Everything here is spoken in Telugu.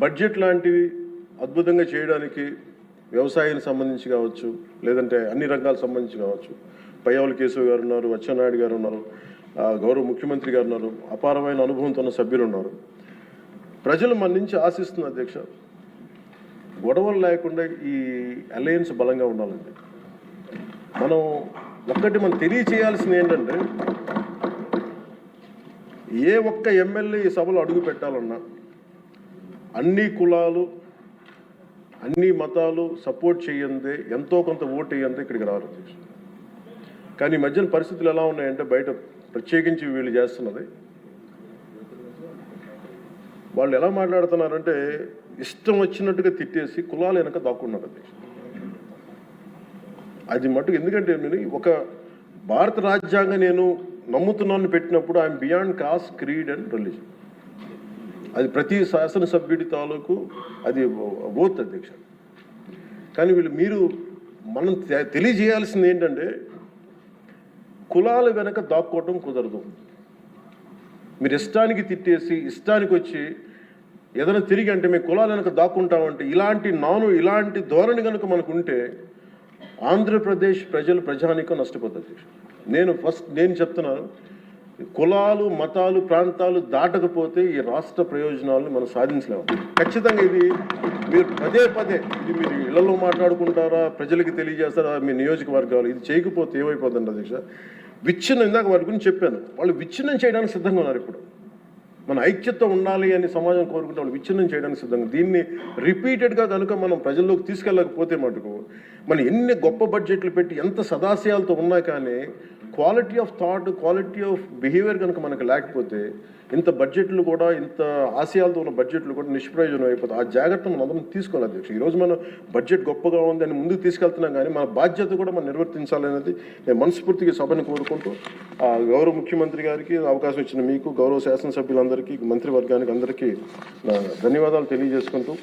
బడ్జెట్ లాంటివి అద్భుతంగా చేయడానికి వ్యవసాయానికి సంబంధించి కావచ్చు, లేదంటే అన్ని రంగాలకు సంబంధించి కావచ్చు, పయ్యావుల కేశవ్ గారు ఉన్నారు, అచ్చెన్నాయుడు గారు ఉన్నారు, గౌరవ ముఖ్యమంత్రి గారు ఉన్నారు, అపారమైన అనుభవంతో ఉన్న సభ్యులు ఉన్నారు. ప్రజలు మన నుంచి ఆశిస్తున్న అధ్యక్ష, గొడవలు లేకుండా ఈ అలయన్స్ బలంగా ఉండాలండి. మనం తెలియచేయాల్సింది ఏంటంటే, ఏ ఒక్క ఎమ్మెల్యే ఈ సభలో అడుగు పెట్టాలన్నా అన్ని కులాలు అన్ని మతాలు సపోర్ట్ చేయందే, ఎంతో కొంత ఓటు వేయందే ఇక్కడికి రారు. కానీ ఈ మధ్యన పరిస్థితులు ఎలా ఉన్నాయంటే, బయట ప్రత్యేకించి వీళ్ళు చేస్తున్నది, వాళ్ళు ఎలా మాట్లాడుతున్నారంటే ఇష్టం వచ్చినట్టుగా తిట్టేసి కులాలు వెనక దాక్కున్నారు అధ్యక్ష. అది మటుకు ఎందుకంటే నేను ఒక భారత రాజ్యాంగం నేను నమ్ముతున్నాను పెట్టినప్పుడు I'm beyond cost, creed and religion. అది ప్రతి శాసనసభ్యుడి తాలూకు అది ఓత్ అధ్యక్ష. కానీ మనం తెలియజేయాల్సింది ఏంటంటే, కులాల వెనక దాక్కోవటం కుదరదు. మీరు ఇష్టానికి తిట్టేసి ఇష్టానికి వచ్చి ఏదైనా తిరిగి అంటే మేము కులాల వెనక దాక్కుంటామంటే ఇలాంటి ధోరణి కనుక మనకు ఉంటే ఆంధ్రప్రదేశ్ ప్రజానీకం నష్టపోతుంది. నేను చెప్తున్నాను, కులాలు మతాలు ప్రాంతాలు దాటకపోతే ఈ రాష్ట్ర ప్రయోజనాలను మనం సాధించలేము. ఖచ్చితంగా ఇది మీరు పదే ఇది మీరు ఇళ్లలో మాట్లాడుకుంటారా, ప్రజలకి తెలియజేస్తారా, మీ నియోజకవర్గాలు ఇది చేయకపోతే ఏమైపోతుంది అధ్యక్ష? విచ్ఛిన్నం, ఇందాక వారి గురించి చెప్పాను, వాళ్ళు విచ్ఛిన్నం చేయడానికి సిద్ధంగా ఉన్నారు. ఇప్పుడు మన ఐక్యత ఉండాలి అని సమాజం కోరుకుంటే వాళ్ళు విచ్ఛిన్నం చేయడానికి సిద్ధంగా. దీన్ని రిపీటెడ్గా కనుక మనం ప్రజల్లోకి తీసుకెళ్ళకపోతే మటుకు మనం ఎన్ని గొప్ప బడ్జెట్లు పెట్టి ఎంత సదాశయాలతో ఉన్నా కానీ quality of thought, quality of behaviour కనుక మనకు లేకపోతే ఇంత బడ్జెట్లు కూడా, ఇంత ఆశయాలతో ఉన్న బడ్జెట్లు కూడా నిష్ప్రయోజనం అయిపోతాయి. ఆ జాగ్రత్త మనం అందరం తీసుకోవాలి అధ్యక్ష. ఈరోజు మనం బడ్జెట్ గొప్పగా ఉంది అని ముందుకు తీసుకెళ్తున్నాం, కానీ మన బాధ్యత కూడా మనం నిర్వర్తించాలనేది నేను మనస్ఫూర్తిగా సభని కోరుకుంటూ, గౌరవ ముఖ్యమంత్రి గారికి అవకాశం ఇచ్చిన మీకు, గౌరవ శాసనసభ్యులందరికీ, మంత్రివర్గానికి అందరికీ ధన్యవాదాలు తెలియజేసుకుంటూ